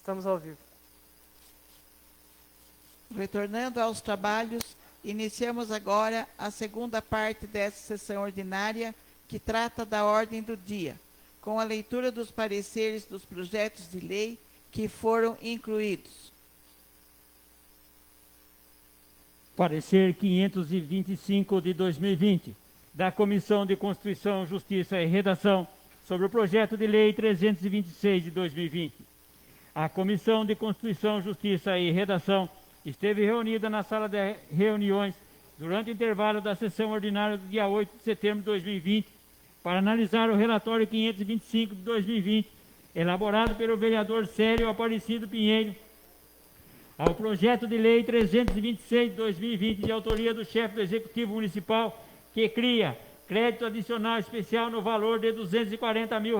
Estamos ao vivo. Retornando aos trabalhos, iniciamos agora a segunda parte desta sessão ordinária, que trata da ordem do dia, com a leitura dos pareceres dos projetos de lei que foram incluídos. Parecer 525 de 2020, da Comissão de Constituição, Justiça e Redação, sobre o projeto de lei 326 de 2020. A Comissão de Constituição, Justiça e Redação esteve reunida na sala de reuniões durante o intervalo da sessão ordinária do dia 8 de setembro de 2020 para analisar o relatório 525 de 2020, elaborado pelo vereador Célio Aparecido Pinheiro, ao projeto de lei 326 de 2020, de autoria do chefe do Executivo Municipal, que cria crédito adicional especial no valor de R$ 240 mil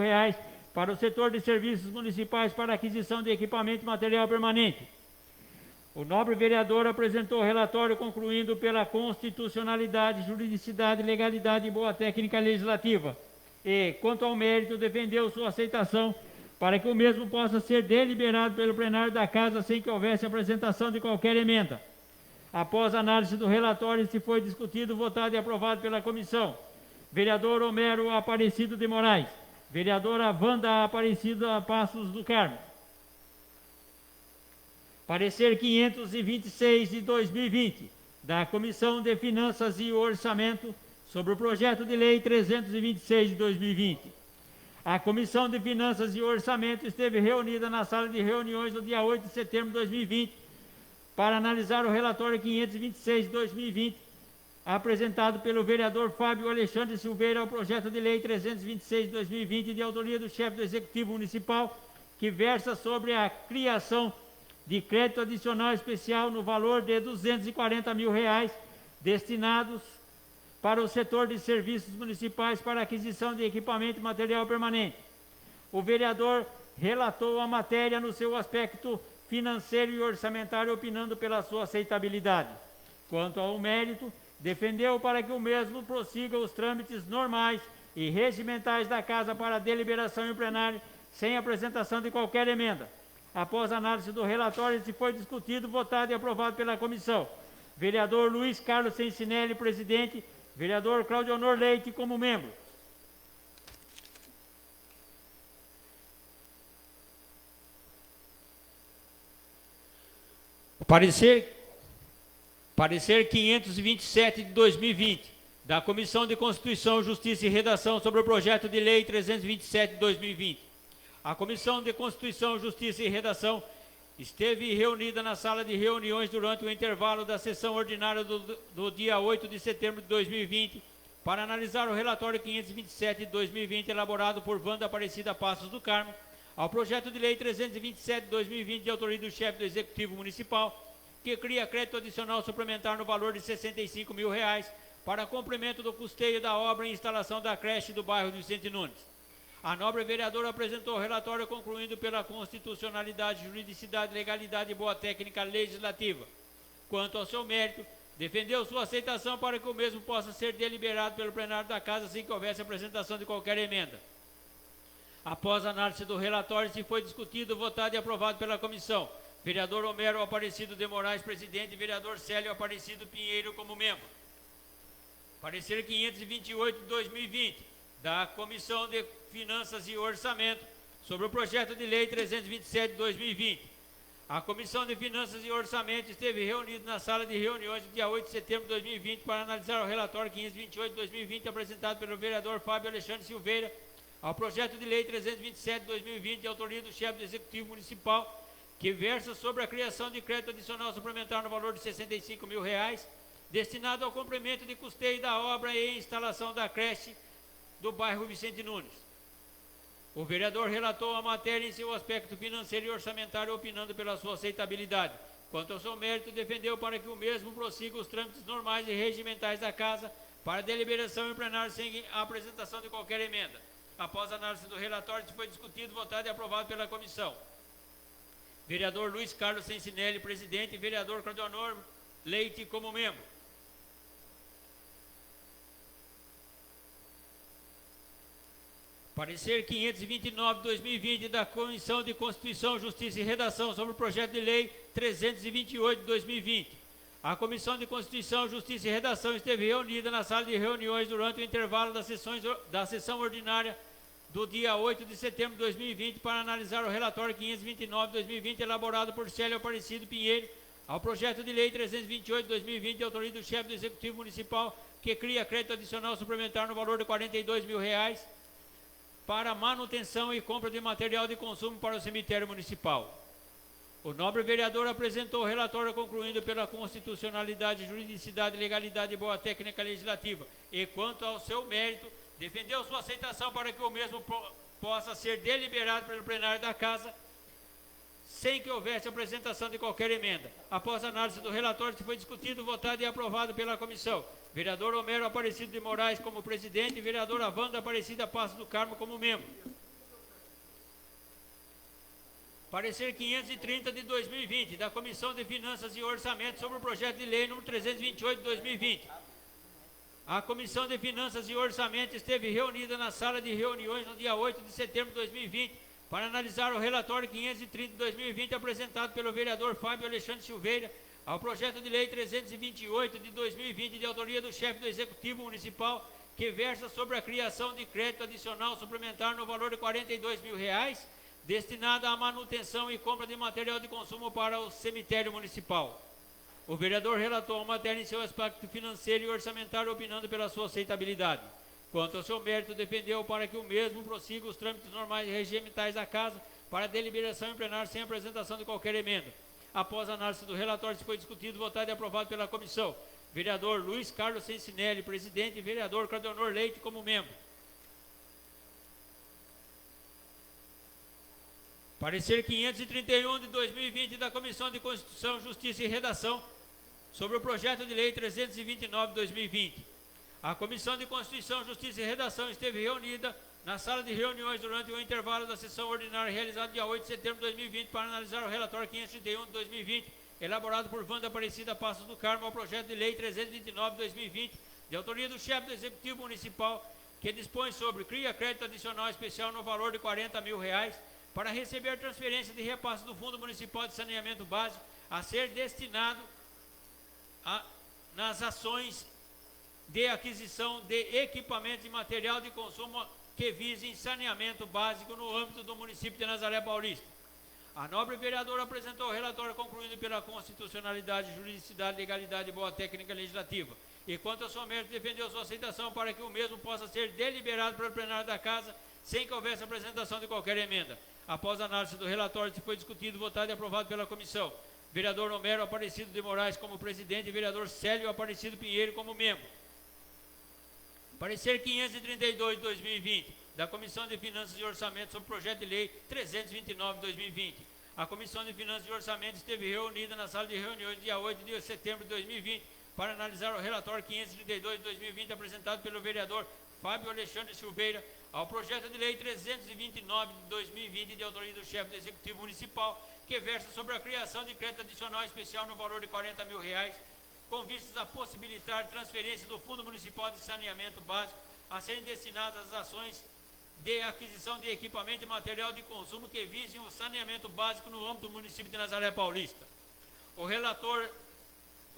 para o setor de serviços municipais para aquisição de equipamento e material permanente. O nobre vereador apresentou o relatório concluindo pela constitucionalidade, juridicidade, legalidade e boa técnica legislativa e, quanto ao mérito, defendeu sua aceitação para que o mesmo possa ser deliberado pelo plenário da Casa sem que houvesse apresentação de qualquer emenda. Após a análise do relatório, se foi discutido, votado e aprovado pela comissão. Vereador Homero Aparecido de Moraes. Vereadora Wanda Aparecida Passos do Carmo. Parecer 526 de 2020, da Comissão de Finanças e Orçamento, sobre o projeto de lei 326 de 2020. A Comissão de Finanças e Orçamento esteve reunida na sala de reuniões no dia 8 de setembro de 2020 para analisar o relatório 526 de 2020, apresentado pelo vereador Fábio Alexandre Silveira ao projeto de lei 326 de 2020, de autoria do chefe do Executivo Municipal, que versa sobre a criação de crédito adicional especial no valor de R$ 240 mil destinados para o setor de serviços municipais para aquisição de equipamento e material permanente. O vereador relatou a matéria no seu aspecto financeiro e orçamentário, opinando pela sua aceitabilidade. Quanto ao mérito, defendeu para que o mesmo prossiga os trâmites normais e regimentais da Casa para deliberação em plenário, sem apresentação de qualquer emenda. Após a análise do relatório, se foi discutido, votado e aprovado pela comissão. Vereador Luiz Carlos Sensinelli, presidente. Vereador Claudio Honor Leite, como membro. Parecer 527 de 2020, da Comissão de Constituição, Justiça e Redação, sobre o projeto de lei 327 de 2020. A Comissão de Constituição, Justiça e Redação esteve reunida na sala de reuniões durante o intervalo da sessão ordinária do dia 8 de setembro de 2020 para analisar o relatório 527 de 2020, elaborado por Wanda Aparecida Passos do Carmo, ao projeto de lei 327 de 2020, de autoria do chefe do Executivo Municipal, que cria crédito adicional suplementar no valor de R$ 65 mil para cumprimento do custeio da obra e instalação da creche do bairro Vicente Nunes. A nobre vereadora apresentou o relatório concluindo pela constitucionalidade, juridicidade, legalidade e boa técnica legislativa. Quanto ao seu mérito, defendeu sua aceitação para que o mesmo possa ser deliberado pelo plenário da Casa sem que houvesse apresentação de qualquer emenda. Após a análise do relatório, se foi discutido, votado e aprovado pela comissão. Vereador Homero Aparecido de Moraes, presidente, e vereador Célio Aparecido Pinheiro, como membro. Parecer 528 de 2020, da Comissão de Finanças e Orçamento, sobre o projeto de lei 327 de 2020. A Comissão de Finanças e Orçamento esteve reunida na sala de reuniões no dia 8 de setembro de 2020 para analisar o relatório 528 de 2020, apresentado pelo vereador Fábio Alexandre Silveira, ao projeto de lei 327 de 2020, de autoria do chefe do Executivo Municipal, que versa sobre a criação de crédito adicional suplementar no valor de R$ 65 mil, destinado ao cumprimento de custeio da obra e instalação da creche do bairro Vicente Nunes. O vereador relatou a matéria em seu aspecto financeiro e orçamentário, opinando pela sua aceitabilidade. Quanto ao seu mérito, defendeu para que o mesmo prossiga os trâmites normais e regimentais da Casa para deliberação em plenário sem a apresentação de qualquer emenda. Após a análise do relatório, foi discutido, votado e aprovado pela comissão. Vereador Luiz Carlos Sensinelli, presidente, e vereador Claudio Honor Leite, como membro. Parecer 529/2020 da Comissão de Constituição, Justiça e Redação sobre o projeto de lei 328/2020. A Comissão de Constituição, Justiça e Redação esteve reunida na sala de reuniões durante o intervalo da sessão ordinária do dia 8 de setembro de 2020 para analisar o relatório 529/2020 elaborado por Célio Aparecido Pinheiro ao projeto de lei 328/2020 de autoria do chefe do Executivo Municipal que cria crédito adicional suplementar no valor de R$ 42 mil para manutenção e compra de material de consumo para o cemitério municipal. O nobre vereador apresentou o relatório concluindo pela constitucionalidade, juridicidade, legalidade e boa técnica legislativa e, quanto ao seu mérito, defendeu sua aceitação para que o mesmo possa ser deliberado pelo plenário da Casa sem que houvesse apresentação de qualquer emenda. Após a análise do relatório, foi discutido, votado e aprovado pela comissão. Vereador Homero Aparecido de Moraes como presidente e vereadora Wanda Aparecida Passos do Carmo como membro. Parecer 530/2020 da Comissão de Finanças e Orçamento sobre o projeto de lei número 328/2020. A Comissão de Finanças e Orçamento esteve reunida na sala de reuniões no dia 8 de setembro de 2020 para analisar o relatório 530/2020 apresentado pelo vereador Fábio Alexandre Silveira ao projeto de lei 328/2020 de autoria do chefe do Executivo Municipal que versa sobre a criação de crédito adicional suplementar no valor de R$ 42 mil destinado à manutenção e compra de material de consumo para o cemitério municipal. O vereador relatou a matéria em seu aspecto financeiro e orçamentário, opinando pela sua aceitabilidade. Quanto ao seu mérito, defendeu para que o mesmo prossiga os trâmites normais e regimentais da Casa para deliberação em plenário sem apresentação de qualquer emenda. Após a análise do relatório, foi discutido, votado e aprovado pela comissão. Vereador Luiz Carlos Sensinelli, presidente, e vereador Claudionor Leite como membro. Parecer 531/2020 da Comissão de Constituição, Justiça e Redação sobre o projeto de lei 329/2020. A Comissão de Constituição, Justiça e Redação esteve reunida na sala de reuniões durante o intervalo da sessão ordinária realizada dia 8 de setembro de 2020 para analisar o relatório 531/2020 elaborado por Wanda Aparecida Passos do Carmo ao projeto de lei 329/2020 de autoria do chefe do Executivo Municipal que dispõe sobre cria crédito adicional especial no valor de R$ 40 mil para receber transferência de repasse do Fundo Municipal de Saneamento Básico a ser destinado nas ações de aquisição de equipamentos e material de consumo que visem saneamento básico no âmbito do município de Nazaré Paulista. A nobre vereadora apresentou o relatório concluído pela constitucionalidade, juridicidade, legalidade e boa técnica legislativa. E quanto ao seu mérito, defendeu sua aceitação para que o mesmo possa ser deliberado pelo plenário da Casa sem que houvesse apresentação de qualquer emenda. Após a análise do relatório, foi discutido, votado e aprovado pela comissão. Vereador Homero Aparecido de Moraes como presidente e vereador Célio Aparecido Pinheiro como membro. Parecer 532/2020 da Comissão de Finanças e Orçamento sobre o projeto de lei 329/2020. A Comissão de Finanças e Orçamento esteve reunida na sala de reuniões dia 8 de setembro de 2020 para analisar o relatório 532/2020 apresentado pelo vereador Fábio Alexandre Silveira ao projeto de lei 329/2020 de autoria do chefe do Executivo Municipal que versa sobre a criação de crédito adicional especial no valor de R$ 40 mil com vistas a possibilitar transferência do Fundo Municipal de Saneamento Básico a serem destinadas às ações de aquisição de equipamento e material de consumo que visem o saneamento básico no âmbito do município de Nazaré Paulista. O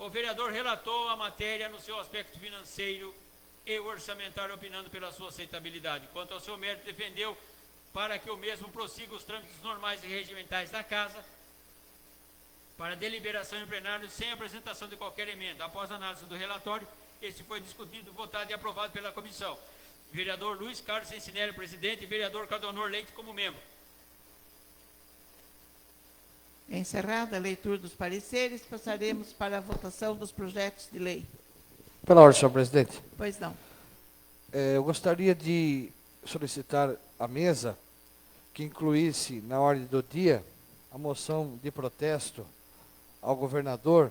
vereador relatou a matéria no seu aspecto financeiro e orçamentário, opinando pela sua aceitabilidade. Quanto ao seu mérito, defendeu para que o mesmo prossiga os trâmites normais e regimentais da Casa para deliberação em plenário sem apresentação de qualquer emenda. Após a análise do relatório, este foi discutido, votado e aprovado pela comissão. Vereador Luiz Carlos Sensinelli, presidente, e vereador Claudionor Leite como membro. Encerrada a leitura dos pareceres, passaremos para a votação dos projetos de lei. Pela ordem, senhor presidente. Pois não. Eu gostaria de solicitar à mesa que incluísse na ordem do dia a moção de protesto ao governador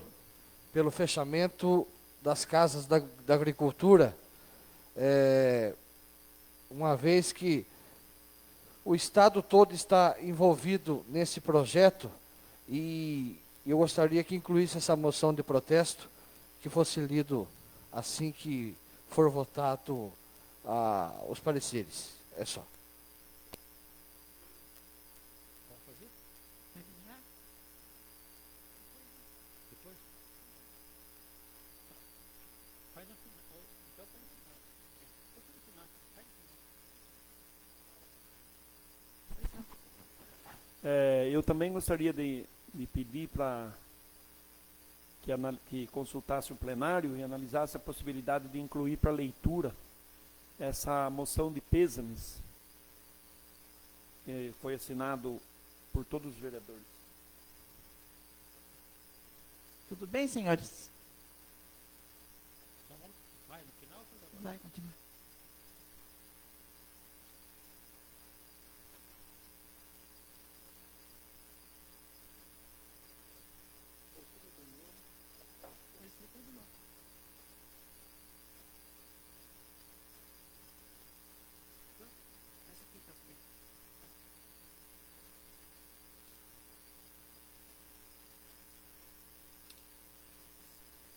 pelo fechamento das casas da agricultura, uma vez que o Estado todo está envolvido nesse projeto, e eu gostaria que incluísse essa moção de protesto, que fosse lido assim que for votado os pareceres. É só. Eu também gostaria de pedir para que consultasse o plenário e analisasse a possibilidade de incluir para leitura essa moção de pêsames, que foi assinado por todos os vereadores. Tudo bem, senhores? Vai continuar.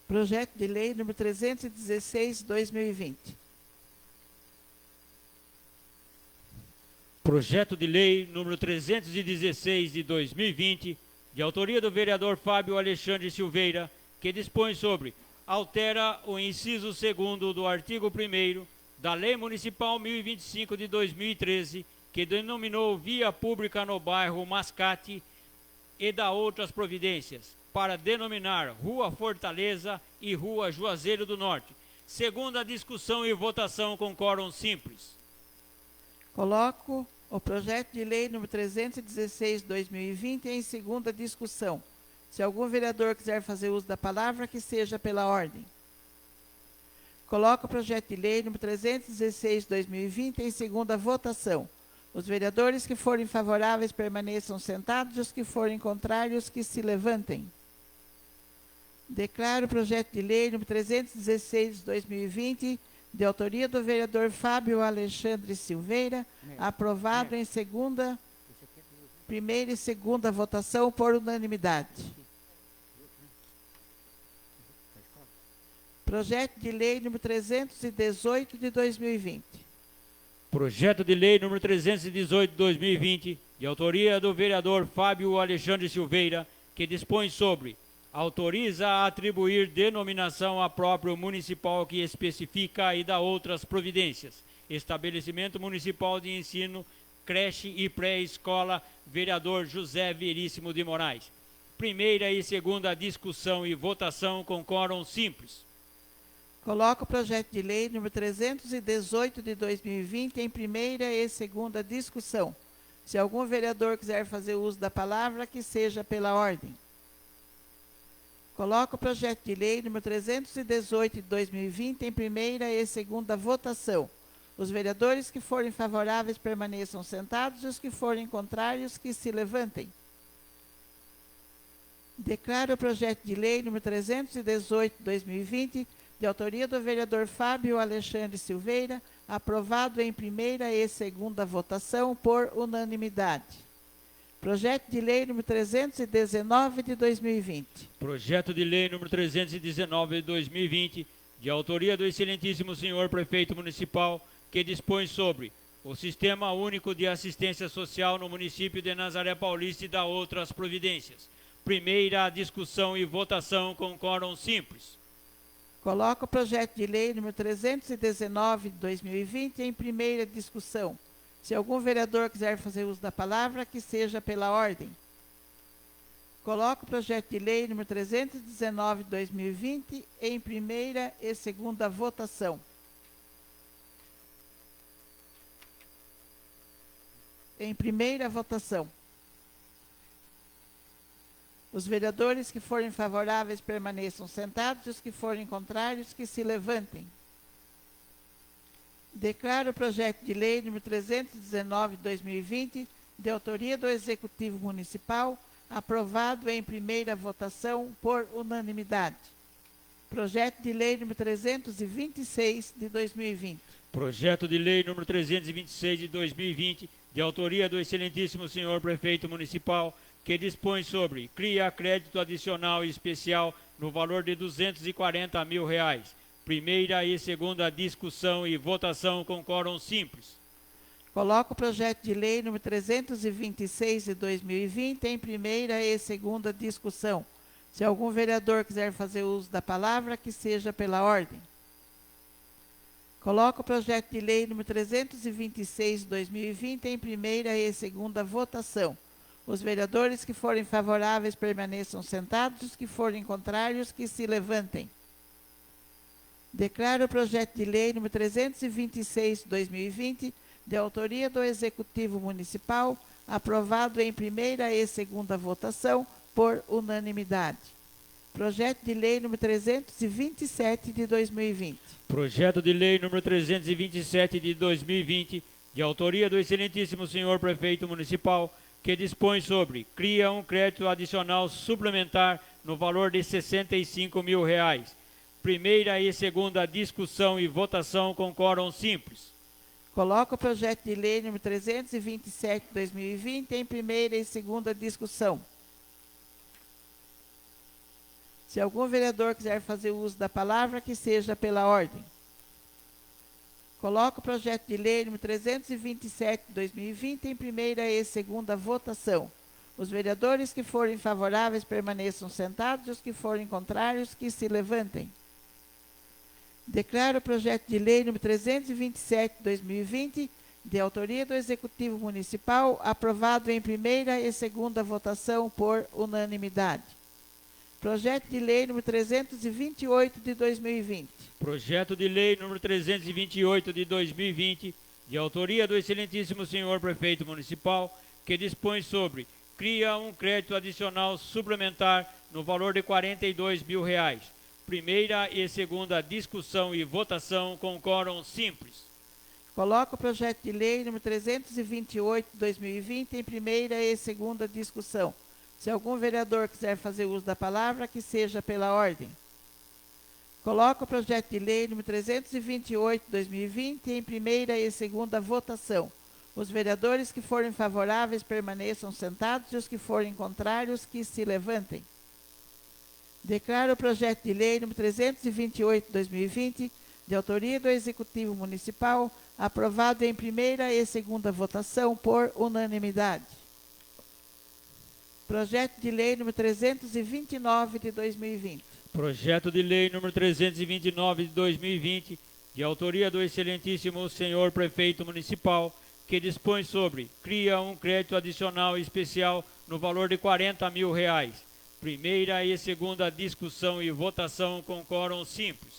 Projeto de lei número 316/2020. Projeto de lei número 316 de 2020, de autoria do vereador Fábio Alexandre Silveira, que dispõe sobre: altera o inciso 2º do artigo 1º da Lei Municipal 1025 de 2013, que denominou via pública no bairro Mascate, e da outras providências, para denominar Rua Fortaleza e Rua Juazeiro do Norte. Segunda discussão e votação com quórum simples. Coloco o projeto de lei número 316/2020 em segunda discussão. Se algum vereador quiser fazer uso da palavra, que seja pela ordem. Coloco o projeto de lei número 316/2020 em segunda votação. Os vereadores que forem favoráveis permaneçam sentados, e os que forem contrários que se levantem. Declaro o projeto de lei número 316/2020, de autoria do vereador Fábio Alexandre Silveira, aprovado em primeira e segunda votação por unanimidade. Projeto de lei número 318 de 2020. Projeto de lei número 318 de 2020, de autoria do vereador Fábio Alexandre Silveira, que dispõe sobre: autoriza a atribuir denominação a próprio municipal que especifica e dá outras providências. Estabelecimento Municipal de Ensino, creche e pré-escola, vereador José Veríssimo de Moraes. Primeira e segunda discussão e votação com quórum simples. Coloco o projeto de lei número 318 de 2020 em primeira e segunda discussão. Se algum vereador quiser fazer uso da palavra, que seja pela ordem. Coloco o projeto de lei número 318 de 2020 em primeira e segunda votação. Os vereadores que forem favoráveis permaneçam sentados, e os que forem contrários que se levantem. Declaro o projeto de lei número 318 de 2020, de autoria do vereador Fábio Alexandre Silveira, aprovado em primeira e segunda votação por unanimidade. Projeto de lei número 319 de 2020. Projeto de lei número 319 de 2020, de autoria do excelentíssimo senhor prefeito municipal, que dispõe sobre o Sistema Único de Assistência Social no município de Nazaré Paulista e dá outras providências. Primeira discussão e votação com quórum simples. Coloco o projeto de lei número 319 de 2020 em primeira discussão. Se algum vereador quiser fazer uso da palavra, que seja pela ordem. Coloco o projeto de lei número 319 de 2020 em primeira e segunda votação. Em primeira votação. Os vereadores que forem favoráveis permaneçam sentados, e os que forem contrários que se levantem. Declaro o projeto de lei número 319 de 2020, de autoria do Executivo Municipal, aprovado em primeira votação por unanimidade. Projeto de lei número 326 de 2020. Projeto de lei número 326 de 2020, de autoria do excelentíssimo senhor prefeito municipal, que dispõe sobre: cria crédito adicional e especial no valor de R$240 mil. Primeira e segunda discussão e votação com quórum simples. Coloco o projeto de lei número 326 de 2020 em primeira e segunda discussão. Se algum vereador quiser fazer uso da palavra, que seja pela ordem. Coloco o projeto de lei número 326 de 2020 em primeira e segunda votação. Os vereadores que forem favoráveis permaneçam sentados, os que forem contrários que se levantem. Declaro o projeto de lei número 326/2020, de autoria do Executivo Municipal, aprovado em primeira e segunda votação por unanimidade. Projeto de lei número 327 de 2020. Projeto de lei número 327 de 2020, de autoria do excelentíssimo senhor prefeito municipal, que dispõe sobre: cria um crédito adicional suplementar no valor de R$ 65 mil. Primeira e segunda discussão e votação com quórum simples. Coloco o projeto de lei número 327 de 2020 em primeira e segunda discussão. Se algum vereador quiser fazer uso da palavra, que seja pela ordem. Coloco o projeto de lei número 327 de 2020 em primeira e segunda votação. Os vereadores que forem favoráveis permaneçam sentados, e os que forem contrários que se levantem. Declaro o projeto de lei número 327 de 2020, de autoria do Executivo Municipal, aprovado em primeira e segunda votação por unanimidade. Projeto de lei número 328 de 2020. Projeto de lei número 328 de 2020, de autoria do excelentíssimo senhor prefeito municipal, que dispõe sobre: cria um crédito adicional suplementar no valor de R$ 42 mil. Primeira e segunda discussão e votação com quórum simples. Coloco o projeto de lei número 328 de 2020 em primeira e segunda discussão. Se algum vereador quiser fazer uso da palavra, que seja pela ordem. Coloco o projeto de lei número 328 de 2020 em primeira e segunda votação. Os vereadores que forem favoráveis permaneçam sentados, e os que forem contrários que se levantem. Declaro o projeto de lei número 328 de 2020, de autoria do Executivo Municipal, aprovado em primeira e segunda votação por unanimidade. Projeto de lei número 329 de 2020. Projeto de lei número 329 de 2020, de autoria do excelentíssimo senhor prefeito municipal, que dispõe sobre: cria um crédito adicional especial no valor de R$ 40 mil. Primeira e segunda discussão e votação com quórum simples.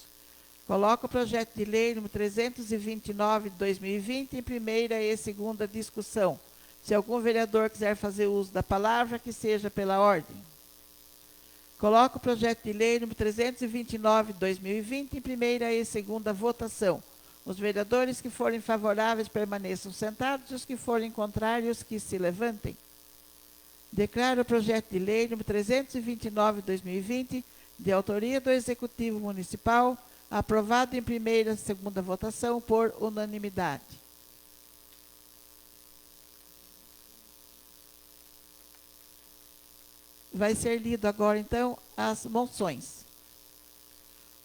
Coloco o projeto de lei número 329 de 2020 em primeira e segunda discussão. Se algum vereador quiser fazer uso da palavra, que seja pela ordem. Coloco o projeto de lei número 329 de 2020 em primeira e segunda votação. Os vereadores que forem favoráveis permaneçam sentados, e os que forem contrários que se levantem. Declaro o projeto de lei número 329 de 2020, de autoria do Executivo Municipal, aprovado em primeira e segunda votação por unanimidade. Vai ser lido agora, então, as moções.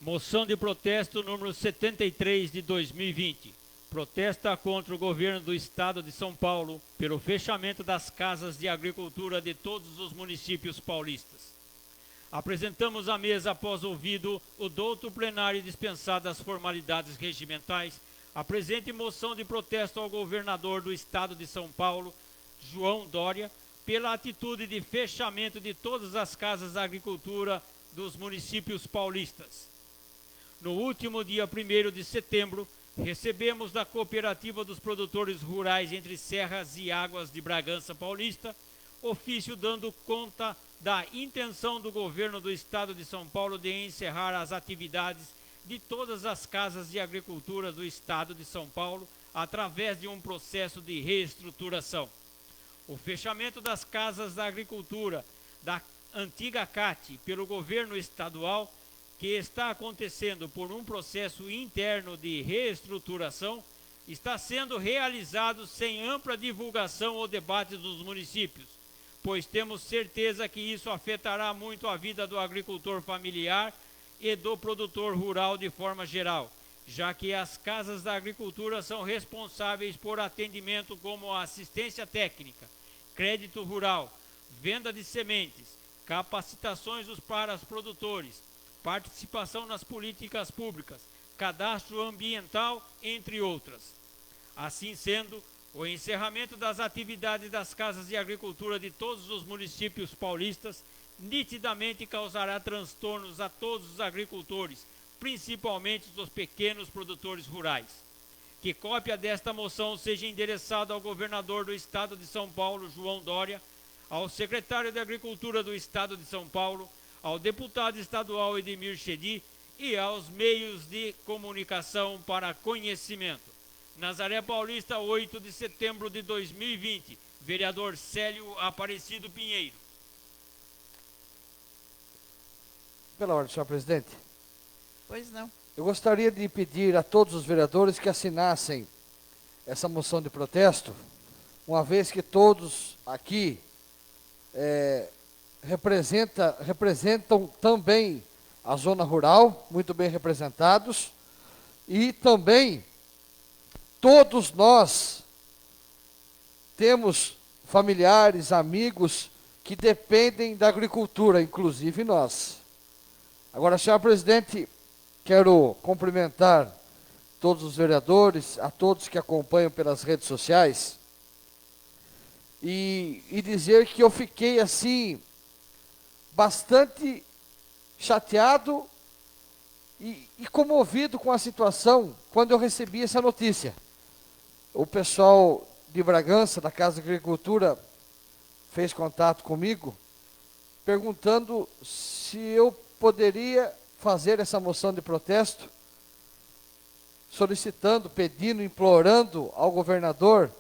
Moção de protesto número 73 de 2020. Protesta contra o governo do estado de São Paulo pelo fechamento das casas de agricultura de todos os municípios paulistas. Apresentamos à mesa, após ouvido o douto plenário e dispensadas as formalidades regimentais, a presente moção de protesto ao governador do estado de São Paulo, João Dória, pela atitude de fechamento de todas as casas da agricultura dos municípios paulistas. No último dia 1º de setembro, recebemos da Cooperativa dos Produtores Rurais Entre Serras e Águas de Bragança Paulista ofício dando conta da intenção do governo do estado de São Paulo de encerrar as atividades de todas as casas de agricultura do estado de São Paulo através de um processo de reestruturação. O fechamento das casas da agricultura da antiga CAT pelo governo estadual, que está acontecendo por um processo interno de reestruturação, está sendo realizado sem ampla divulgação ou debate dos municípios, pois temos certeza que isso afetará muito a vida do agricultor familiar e do produtor rural de forma geral, já que as casas da agricultura são responsáveis por atendimento como assistência técnica, crédito rural, venda de sementes, capacitações para os produtores, participação nas políticas públicas, cadastro ambiental, entre outras. Assim sendo, O encerramento das atividades das casas de agricultura de todos os municípios paulistas nitidamente causará transtornos a todos os agricultores, principalmente os pequenos produtores rurais. Que cópia desta moção seja endereçada ao governador do Estado de São Paulo, João Dória, ao secretário de Agricultura do Estado de São Paulo, ao deputado estadual Edmir Chedi e aos meios de comunicação para conhecimento. Nazaré Paulista, 8 de setembro de 2020. Vereador Célio Aparecido Pinheiro. Pela ordem, senhor presidente. Pois não. Eu gostaria de pedir a todos os vereadores que assinassem essa moção de protesto, uma vez que todos aqui representam também a zona rural, muito bem representados, e também todos nós temos familiares, amigos que dependem da agricultura, inclusive nós. Agora, senhor presidente, quero cumprimentar todos os vereadores, a todos que acompanham pelas redes sociais, e dizer que eu fiquei assim, bastante chateado e comovido com a situação quando eu recebi essa notícia. O pessoal de Bragança, da Casa de Agricultura, fez contato comigo, perguntando se eu poderia fazer essa moção de protesto, solicitando, pedindo, implorando ao governador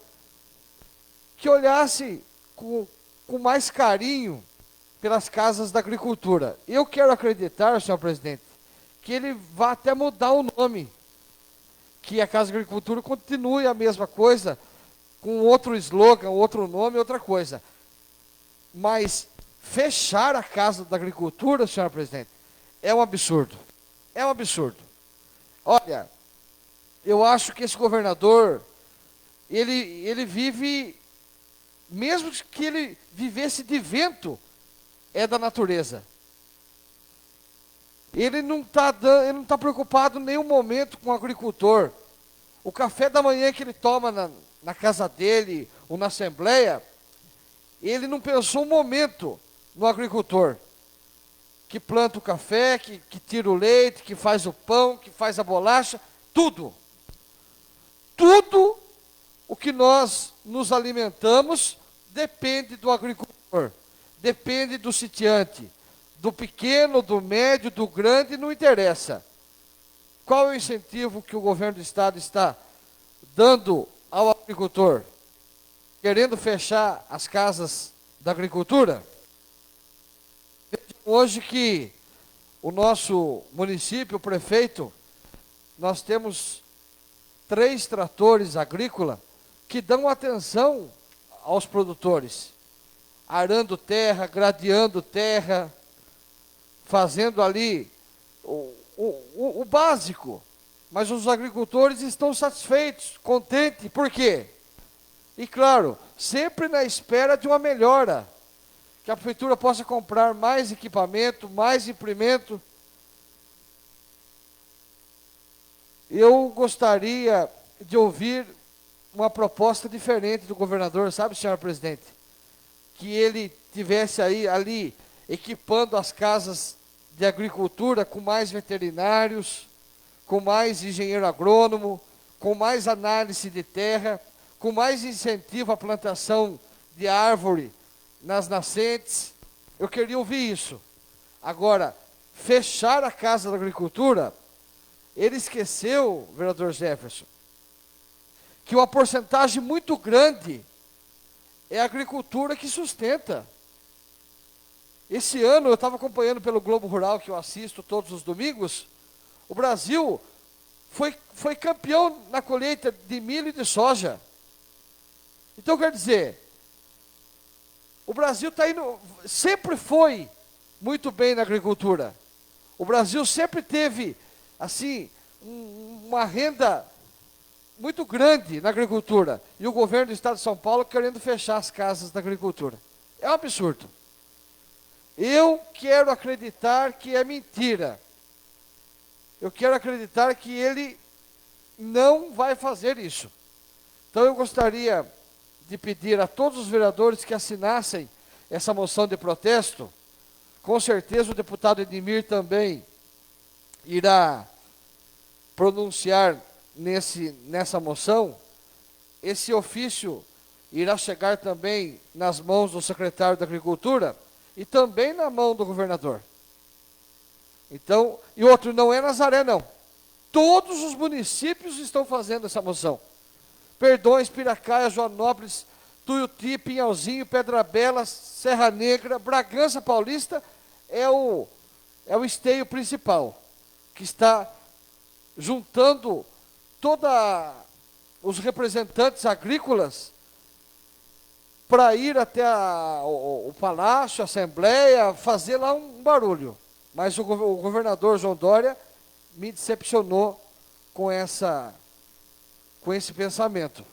que olhasse com mais carinho pelas casas da agricultura. Eu quero acreditar, senhor presidente, que ele vai até mudar o nome, que a Casa de Agricultura continue a mesma coisa, com outro slogan, outro nome, outra coisa. Mas fechar a Casa da Agricultura, senhor presidente, é um absurdo. É um absurdo. Olha, eu acho que esse governador, ele vive, mesmo que ele vivesse de vento, é da natureza. Ele não está preocupado em nenhum momento com o agricultor. O café da manhã que ele toma na casa dele ou na assembleia, ele não pensou um momento no agricultor, que planta o café, que tira o leite, que faz o pão, que faz a bolacha, tudo. Tudo o que nós nos alimentamos depende do agricultor, depende do sitiante, do pequeno, do médio, do grande, não interessa. Qual é o incentivo que o governo do estado está dando ao agricultor? Querendo fechar as casas da agricultura? Hoje que o nosso município, o prefeito, nós temos 3 tratores agrícolas que dão atenção aos produtores, arando terra, gradeando terra, fazendo ali o básico. Mas os agricultores estão satisfeitos, contentes. Por quê? E claro, sempre na espera de uma melhora, que a prefeitura possa comprar mais equipamento, mais implemento. Eu gostaria de ouvir uma proposta diferente do governador, sabe, senhor presidente? Que ele tivesse ali equipando as casas de agricultura com mais veterinários, com mais engenheiro agrônomo, com mais análise de terra, com mais incentivo à plantação de árvore nas nascentes. Eu queria ouvir isso. Agora, fechar a Casa da Agricultura, ele esqueceu, vereador Jefferson, que uma porcentagem muito grande é a agricultura que sustenta. Esse ano, eu estava acompanhando pelo Globo Rural, que eu assisto todos os domingos, o Brasil foi campeão na colheita de milho e de soja. Então, quer dizer, o Brasil está indo, sempre foi muito bem na agricultura. O Brasil sempre teve, assim, uma renda muito grande na agricultura. E o governo do estado de São Paulo querendo fechar as casas da agricultura. É um absurdo. Eu quero acreditar que é mentira. Eu quero acreditar que ele não vai fazer isso. Então eu gostaria de pedir a todos os vereadores que assinassem essa moção de protesto. Com certeza o deputado Edmir também irá pronunciar nessa moção. Esse ofício irá chegar também nas mãos do secretário da Agricultura e também na mão do governador. Então, e outro, não é Nazaré não. Todos os municípios estão fazendo essa moção. Perdões, Piracaia, Joanópolis, Tuiuti, Pinhalzinho, Pedra Bela, Serra Negra, Bragança Paulista é o esteio principal, que está juntando todos os representantes agrícolas para ir até o Palácio, a Assembleia, fazer lá um barulho. Mas o governador João Dória me decepcionou com esse pensamento.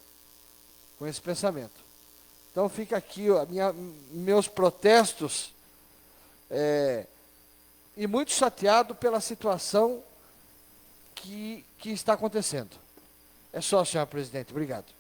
Então fica aqui meus protestos, e muito chateado pela situação que está acontecendo. É só, senhor presidente. Obrigado.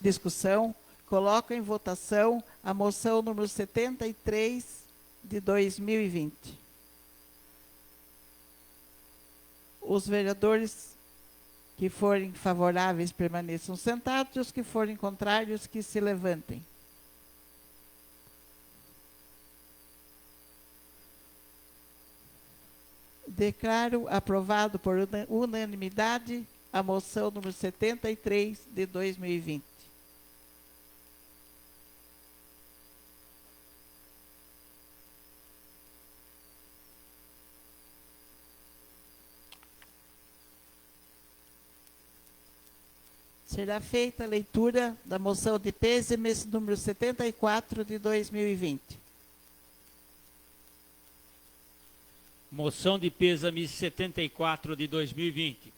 Discussão. Coloco em votação a moção número 73 de 2020. Os vereadores que forem favoráveis permaneçam sentados e os que forem contrários que se levantem. Declaro aprovado por unanimidade a moção número 73 de 2020. Será feita a leitura da moção de pêsames número 74 de 2020. Moção de pêsames 74 de 2020.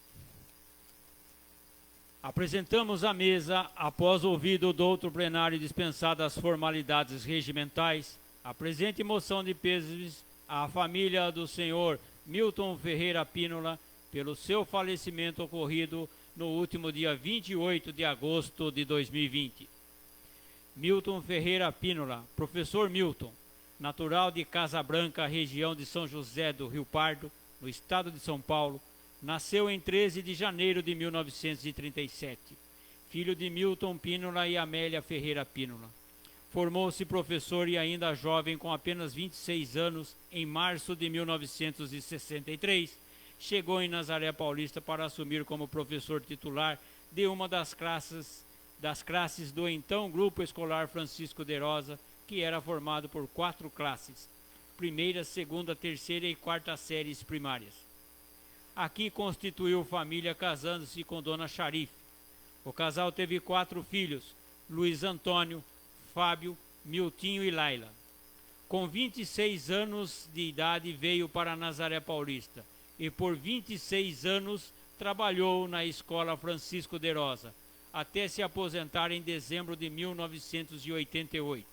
Apresentamos à mesa, após ouvido do outro plenário dispensadas as formalidades regimentais, a presente moção de pêsames à família do senhor Milton Ferreira Pínola pelo seu falecimento ocorrido no último dia 28 de agosto de 2020. Milton Ferreira Pínola, professor Milton, natural de Casa Branca, região de São José do Rio Pardo, no estado de São Paulo, nasceu em 13 de janeiro de 1937, filho de Milton Pínola e Amélia Ferreira Pínola. Formou-se professor e ainda jovem, com apenas 26 anos, em março de 1963, chegou em Nazaré Paulista para assumir como professor titular de uma das classes do então Grupo Escolar Francisco de Rosa, que era formado por 4 classes, primeira, segunda, terceira e quarta séries primárias. Aqui constituiu família, casando-se com Dona Charife. O casal teve 4 filhos, Luiz Antônio, Fábio, Miltinho e Laila. Com 26 anos de idade veio para Nazaré Paulista e por 26 anos trabalhou na Escola Francisco de Rosa, até se aposentar em dezembro de 1988.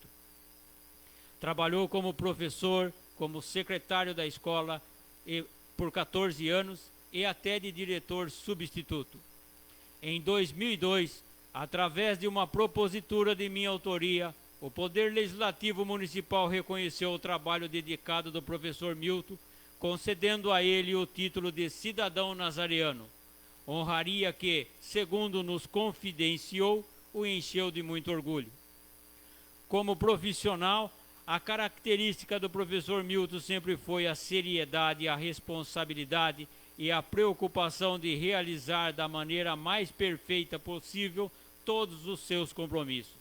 Trabalhou como professor, como secretário da escola por 14 anos e até de diretor substituto. Em 2002, através de uma propositura de minha autoria, o Poder Legislativo Municipal reconheceu o trabalho dedicado do professor Milton, concedendo a ele o título de cidadão nazareano. Honraria que, segundo nos confidenciou, o encheu de muito orgulho. Como profissional, a característica do professor Milton sempre foi a seriedade, a responsabilidade e a preocupação de realizar da maneira mais perfeita possível todos os seus compromissos.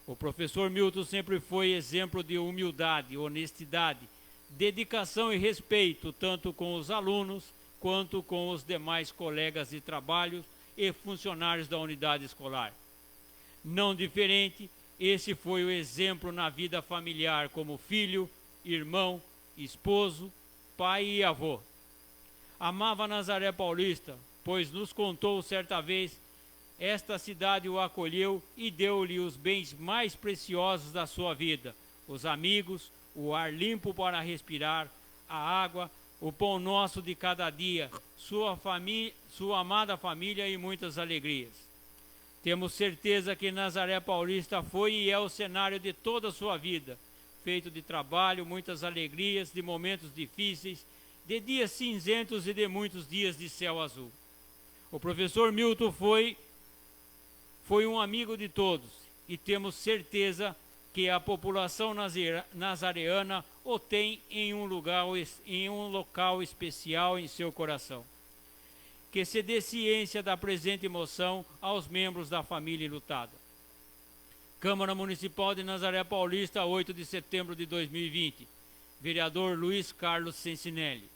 O professor Milton sempre foi exemplo de humildade, honestidade, dedicação e respeito, tanto com os alunos quanto com os demais colegas de trabalho e funcionários da unidade escolar. Não diferente, esse foi o exemplo na vida familiar como filho, irmão, esposo, pai e avô. Amava Nazaré Paulista, pois nos contou certa vez, esta cidade o acolheu e deu-lhe os bens mais preciosos da sua vida, os amigos, o ar limpo para respirar, a água, o pão nosso de cada dia, sua amada família e muitas alegrias. Temos certeza que Nazaré Paulista foi e é o cenário de toda a sua vida, feito de trabalho, muitas alegrias, de momentos difíceis, de dias cinzentos e de muitos dias de céu azul. O professor Milton foi um amigo de todos e temos certeza que a população nazareana o tem em um local especial em seu coração. Que se dê ciência da presente emoção aos membros da família enlutada. Câmara Municipal de Nazaré Paulista, 8 de setembro de 2020. Vereador Luiz Carlos Sensinelli.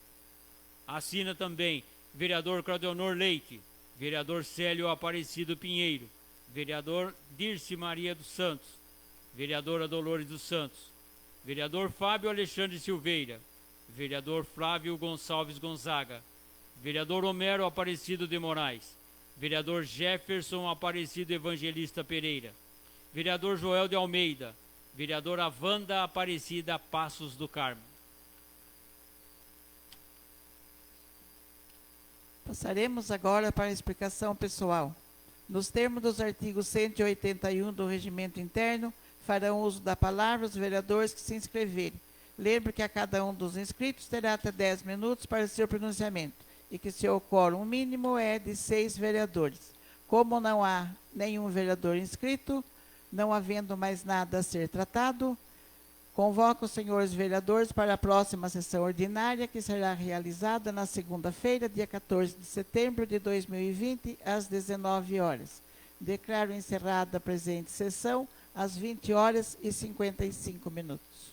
Assina também vereador Claudionor Leite, vereador Célio Aparecido Pinheiro, vereador Dirce Maria dos Santos, vereadora Dolores dos Santos, vereador Fábio Alexandre Silveira, vereador Flávio Gonçalves Gonzaga, vereador Homero Aparecido de Moraes, vereador Jefferson Aparecido Evangelista Pereira, vereador Joel de Almeida, vereadora Wanda Aparecida Passos do Carmo. Passaremos agora para a explicação pessoal. Nos termos dos artigos 181 do Regimento Interno, farão uso da palavra os vereadores que se inscreverem. Lembre que a cada um dos inscritos terá até 10 minutos para seu pronunciamento e que seu quórum mínimo é de 6 vereadores. Como não há nenhum vereador inscrito, não havendo mais nada a ser tratado, convoco os senhores vereadores para a próxima sessão ordinária, que será realizada na segunda-feira, dia 14 de setembro de 2020, às 19 horas. Declaro encerrada a presente sessão às 20 horas e 55 minutos.